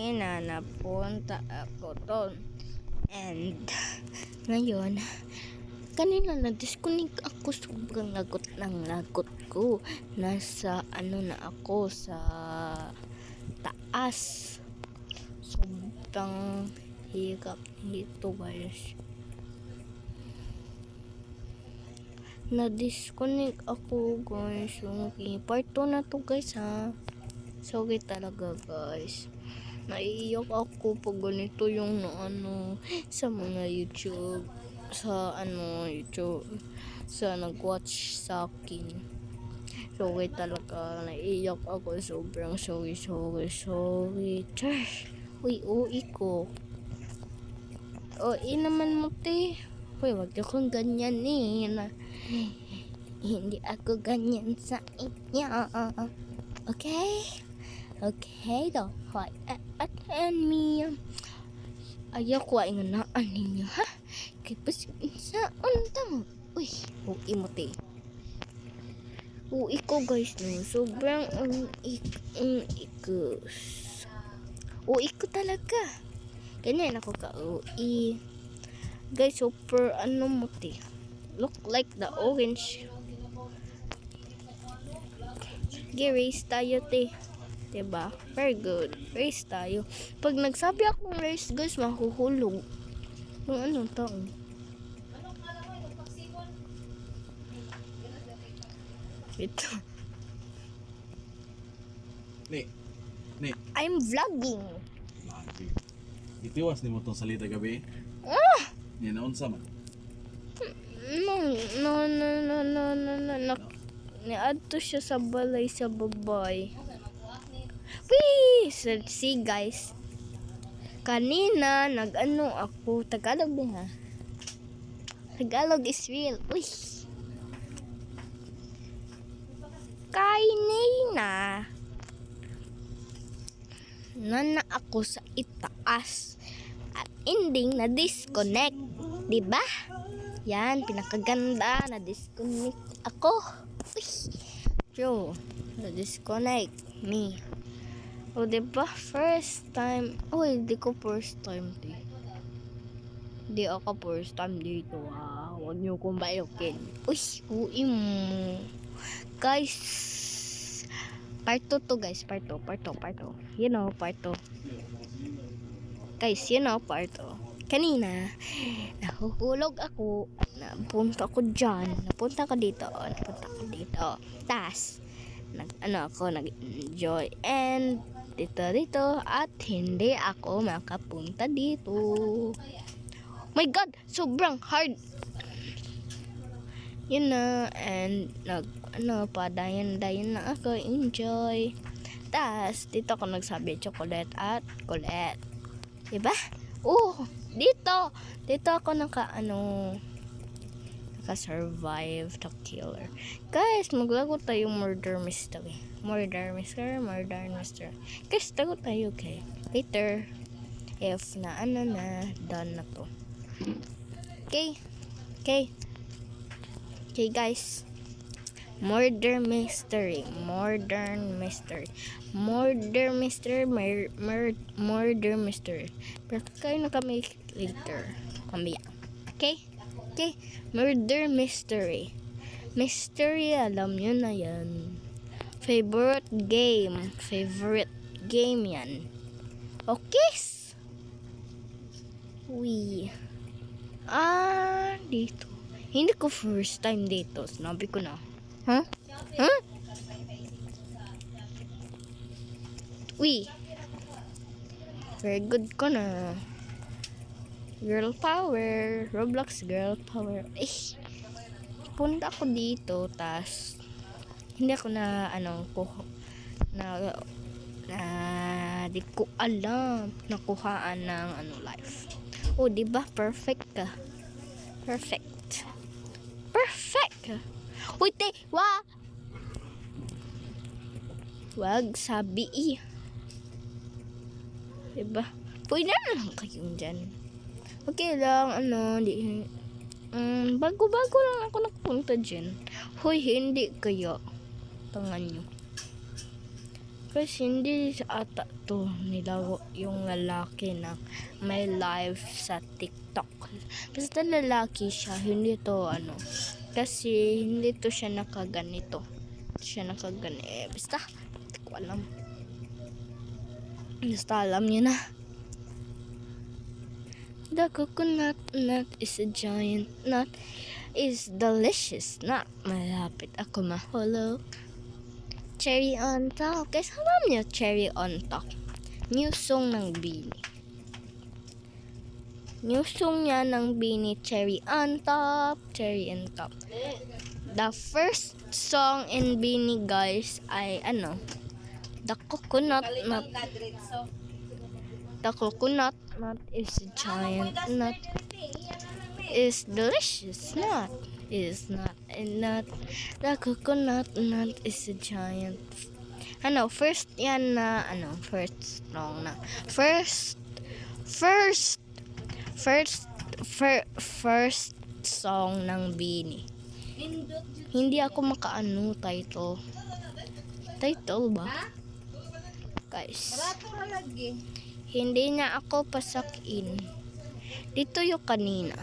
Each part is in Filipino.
kanina napunta ako doon. And ngayon, kanina na-disconnect ako. Sobrang lagot ng lagot ko. Nasa na ako sa taas. Sobrang hirap dito guys. Na-disconnect ako guys. Okay, part 2 na to guys ha. Sorry talaga guys. Naiiyak ako pag ganito yung sa mga YouTube. Sa YouTube. Sa nag-watch sa akin. Sorry talaga. Naiiyak ako. Sobrang sorry. Char. Uy, uwi ko. Uwi naman mo te. Uy, wag akong ganyan hindi ako ganyan sa inyo. Okay? Okay, don't fight at me. Ayaw ko ay nganaan ninyo, ha? Kaya pa sa unta mo. Uy, uwi mo te. Uwi ko guys, no? Sobrang ikos. Uwi ko talaga. Ganyan ako ka-uwi. Guys, super mo te. Look like the orange. Race tayo te. Diba? Very good. Race tayo. Pag nagsabi akong race guys, mahuhulog. Yung taong. Ito. Ni. I'm vlogging. Itiwas ni mo itong salita gabi. Yan na unsa man. No. Niadto siya sa balay sa babay. Wee! See guys. Kanina ako. Tagalog din ha. Tagalog is real. Uy. Kanina. Nana ako sa itaas. At ending na disconnect. Diba? Yan, pinakaganda. Na disconnect ako. Uy. Yo, na disconnect me. O diba? First time. Hindi ko first time dito. Hindi ako first time dito ha. Huwag niyo kong bayokin. Uwi mo. Guys. Part 2 to guys. Part 2. You know, part 2. Guys, you know, part 2. Kanina, nahuhulog ako. Napunta ko dyan. Napunta ko dito. Tas, nag-enjoy. And, dito. At hindi ako makapunta dito. My God! Sobrang hard! Yun na. And, padayan na ako. Enjoy. Tas, dito ako nagsabi chocolate at Colette. Diba? Dito ako naka-survive the killer. Guys, maglago tayo murder mystery. Guys, tago tayo, okay? Later, if done na to. Okay, guys. Murder mystery. Pero kayo na kami later. Mamaya. Okay? Murder mystery. Mystery, alam nyo na yan. Favorite game yan. Okay? Dito. Hindi ko first time dito. Sinabi ko na. Huh? Very good ko na. Girl power. Roblox girl power. Punta ako dito. Tas, hindi ako di ko alam. Nakuhaan ng life. Diba? Perfect ka. Perfect. Uy, te! Wag sabi Diba? Pwede na lang kayong dyan. Okay lang, bago-bago lang ako nagpunta dyan. Hindi kaya. Tangan nyo. Kasi hindi sa ata to nilago yung lalaki na may live sa TikTok. Basta lalaki siya, hindi to ano. Kasi hindi to siya nakaganito. Siya nakaganito. Basta, hindi ko alam. Basta alam niyo na. The coconut nut is a giant nut. Is delicious nut. Malapit ako mahulog. Cherry on top. Guys, alam niyo cherry on top. New song ng Bini. New song niya ng Bini, Cherry on top. Cherry on top. The first song in Bini, guys, ay ano? The coconut nut. The coconut nut is a giant nut. Is delicious nut. Is not a nut. The coconut nut is a giant. Ano, first yan na, ano, first song na. First song ng Bini. Hindi ako makaano title. Title ba? Guys. Hindi niya ako pasakin. Dito yung kanina.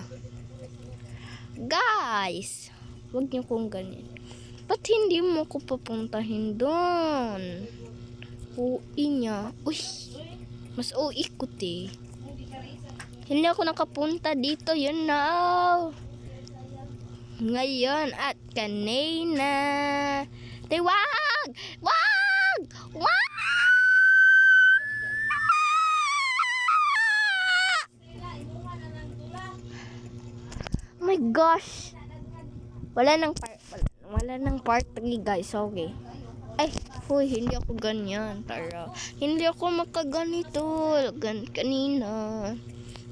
Guys, wag niyo kong ganyan. Ba't hindi mo ko papuntahin doon? Uwi niya. Uy, mas uwi ko te. Hindi ako nakapunta dito, you know. Ngayon at kanina. Te, wag! Wag! Wag! Oh my gosh. Wala nang part 3, guys. Okay. Ay, huy, hindi ako ganyan. Tara. Hindi ako makaganito. Kanina.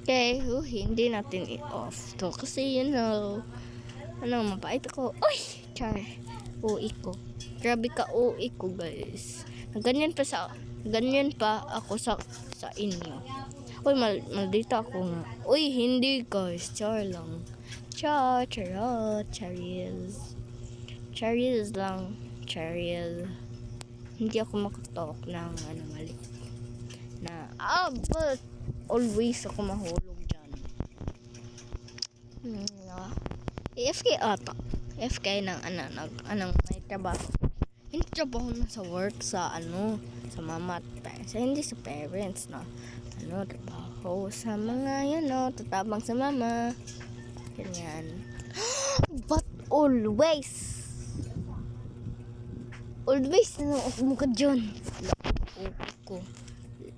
Okay, hindi natin i-off to. Kasi, you know, mapait ako. Uy! Char. Uwi ko. Grabe ka uwi ko, guys. Ganyan pa ako sa inyo. Uy, maldita ako nga. Uy, hindi, guys. Char lang. Charot, Charis lang. Charil. Hindi ako makatalk ng mali. But always ako mahulog dyan. FK ata. FK ng anong may trabaho. Hindi trabaho na sa work, sa mama at parents. Hindi sa parents na. Trabaho sa mga, tatabang sa mama. Ganyan. But always mo ka dyan. Ko.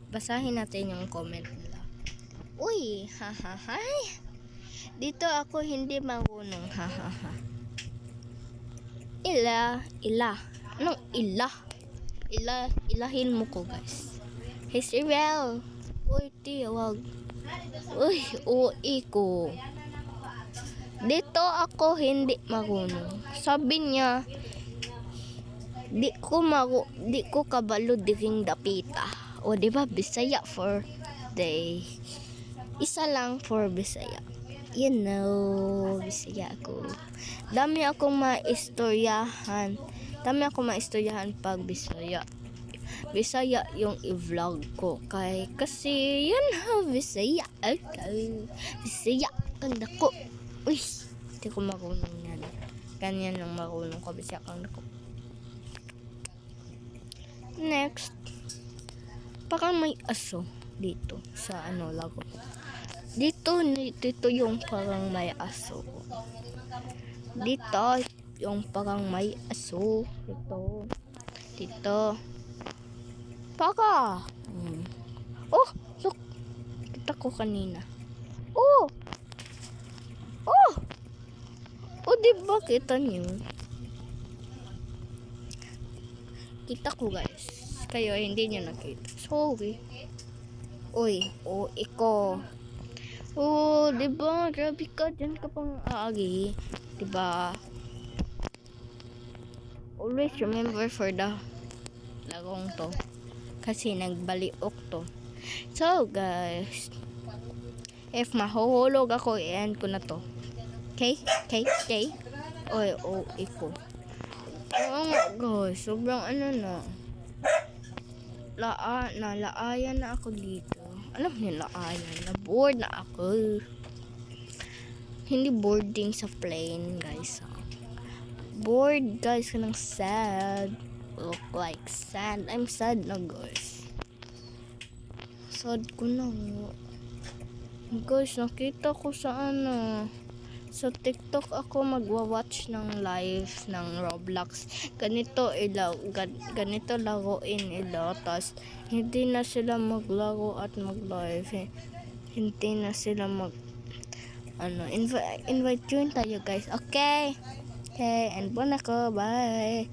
Basahin natin yung comment nila. Uy, hahaha. Dito ako hindi marunong, hahaha. Ila. Anong ila? Ilahin mo ko, guys. Hey, Sirel. Uy, wag. Uy, uwi ko. Dito ako hindi marunong. Sabi niya, di ko kabalo diring dapita. O diba, Bisaya for day. Isa lang for Bisaya. You know, Bisaya ako. Dami akong maistoryahan pag Bisaya. Bisaya yung i-vlog ko. Kasi yan Bisaya. Bisaya kang dako. Uy, hindi ko marunong yan. Ganyan lang marunong ko. Bisaya kang dako. Next. Parang may aso dito sa lago. Dito yung parang may aso. Dito yung parang may aso. Dito. Paka. Oh, look. Kita ko kanina. Oh, diba kita niyo? Kita ko, guys. Kayo hindi niyo nakita. Sorry. Uy, iko. Diba? Grabe ka. Diyan ka pang aagi. Diba? Always remember for the lagong to. Kasi nagbaliok to. So, guys. If mahuhulog ako, i-end ko na to. Okay? Uy, iko. Oo nga, guys. Sobrang na. nalaayan na ako dito. Alam niyo, laayan. Na-bored na ako. Hindi boarding sa plane, guys. Bored, guys. Kanang sad. Look like sad. I'm sad na, guys. Sad ko na. Guys, nakita ko sa sa TikTok ako magwa-watch ng live ng Roblox. Ganito ganito laruin ila. Tas hindi na sila maglaro at mag-live. Hindi na sila invite yun tayo, guys. Okay. Okay, and bon ako. Bye.